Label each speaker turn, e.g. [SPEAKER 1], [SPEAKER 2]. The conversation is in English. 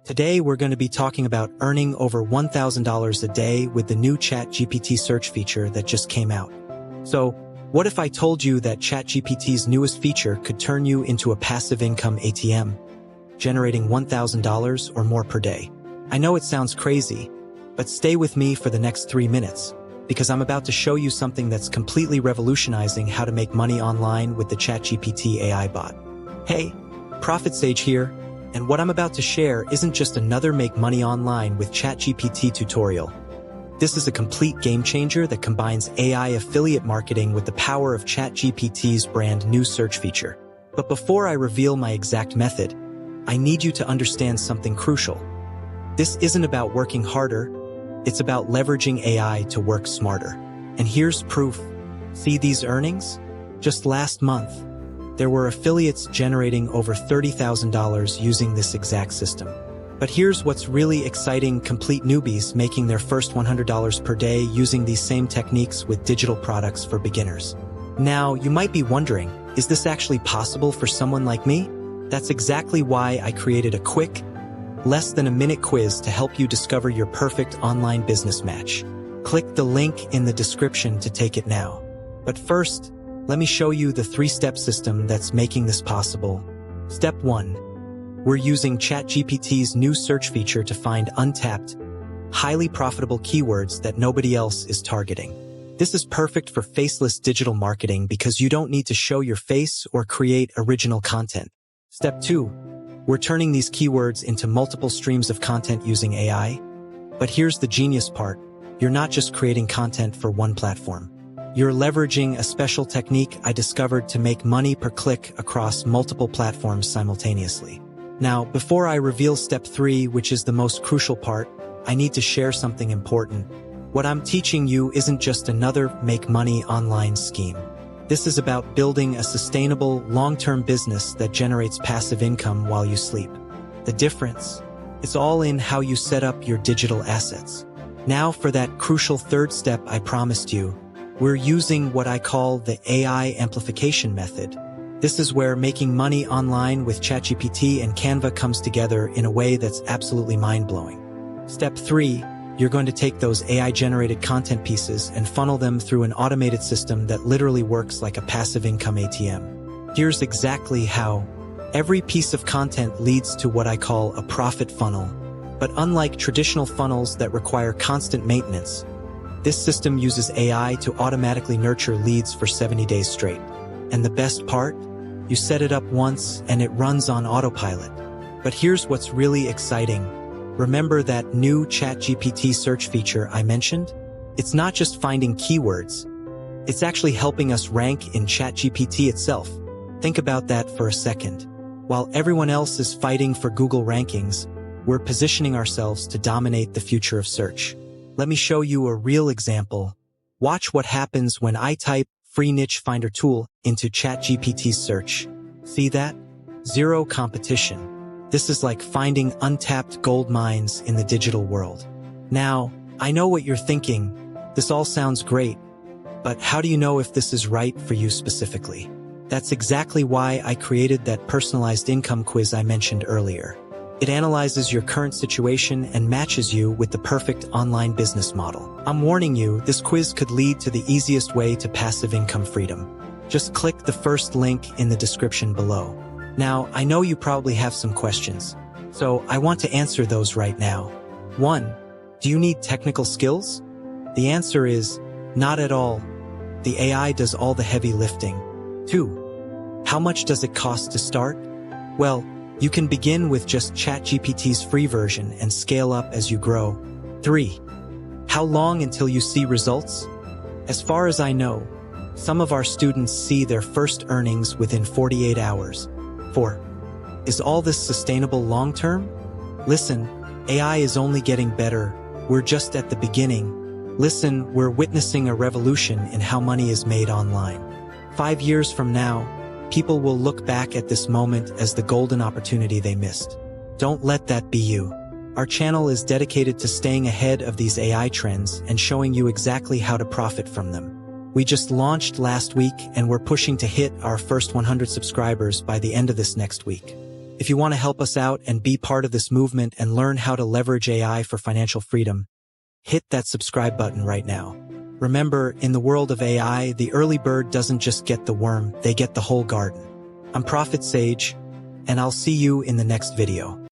[SPEAKER 1] Today we're going to be talking about earning over $1,000 a day with the new ChatGPT search feature that just came out. So, what if I told you that ChatGPT's newest feature could turn you into a passive income ATM, generating $1,000 or more per day? I know it sounds crazy, but stay with me for the next 3 minutes, because I'm about to show you something that's completely revolutionizing how to make money online with the ChatGPT AI bot. Hey, Profit Sage here, and what I'm about to share isn't just another make money online with ChatGPT tutorial. This is a complete game changer that combines AI affiliate marketing with the power of ChatGPT's brand new search feature. But before I reveal my exact method, I need you to understand something crucial. This isn't about working harder, it's about leveraging AI to work smarter. And here's proof. See these earnings? Just last month, there were affiliates generating over $30,000 using this exact system. But here's what's really exciting: complete newbies making their first $100 per day using these same techniques with digital products for beginners. Now, you might be wondering, is this actually possible for someone like me? That's exactly why I created a quick, less than a minute quiz to help you discover your perfect online business match. Click the link in the description to take it now. But first, let me show you the 3-step system that's making this possible. Step 1. We're using ChatGPT's new search feature to find untapped, highly profitable keywords that nobody else is targeting. This is perfect for faceless digital marketing because you don't need to show your face or create original content. Step 2. We're turning these keywords into multiple streams of content using AI. But here's the genius part. You're not just creating content for one platform. You're leveraging a special technique I discovered to make money per click across multiple platforms simultaneously. Now, before I reveal step 3, which is the most crucial part, I need to share something important. What I'm teaching you isn't just another make money online scheme. This is about building a sustainable, long-term business that generates passive income while you sleep. The difference? It's all in how you set up your digital assets. Now for that crucial 3rd step I promised you. We're using what I call the AI amplification method. This is where making money online with ChatGPT and Canva comes together in a way that's absolutely mind-blowing. Step 3, you're going to take those AI-generated content pieces and funnel them through an automated system that literally works like a passive income ATM. Here's exactly how. Every piece of content leads to what I call a profit funnel. But unlike traditional funnels that require constant maintenance, this system uses AI to automatically nurture leads for 70 days straight. And the best part? You set it up once and it runs on autopilot. But here's what's really exciting. Remember that new ChatGPT search feature I mentioned? It's not just finding keywords. It's actually helping us rank in ChatGPT itself. Think about that for a second. While everyone else is fighting for Google rankings, we're positioning ourselves to dominate the future of search. Let me show you a real example. Watch what happens when I type free niche finder tool into ChatGPT's search. See that? Zero competition. This is like finding untapped gold mines in the digital world. Now, I know what you're thinking. This all sounds great, but how do you know if this is right for you specifically? That's exactly why I created that personalized income quiz I mentioned earlier. It analyzes your current situation and matches you with the perfect online business model. I'm warning you, this quiz could lead to the easiest way to passive income freedom. Just click the first link in the description below. Now, I know you probably have some questions, so I want to answer those right now. 1. Do you need technical skills? The answer is, not at all. The AI does all the heavy lifting. 2. How much does it cost to start? Well, you can begin with just ChatGPT's free version and scale up as you grow. 3. How long until you see results? As far as I know, some of our students see their first earnings within 48 hours. 4. Is all this sustainable long-term? Listen, AI is only getting better. We're just at the beginning. Listen, we're witnessing a revolution in how money is made online. 5 years from now, people will look back at this moment as the golden opportunity they missed. Don't let that be you. Our channel is dedicated to staying ahead of these AI trends and showing you exactly how to profit from them. We just launched last week and we're pushing to hit our first 100 subscribers by the end of this next week. If you want to help us out and be part of this movement and learn how to leverage AI for financial freedom, hit that subscribe button right now. Remember, in the world of AI, the early bird doesn't just get the worm, they get the whole garden. I'm Prophet Sage, and I'll see you in the next video.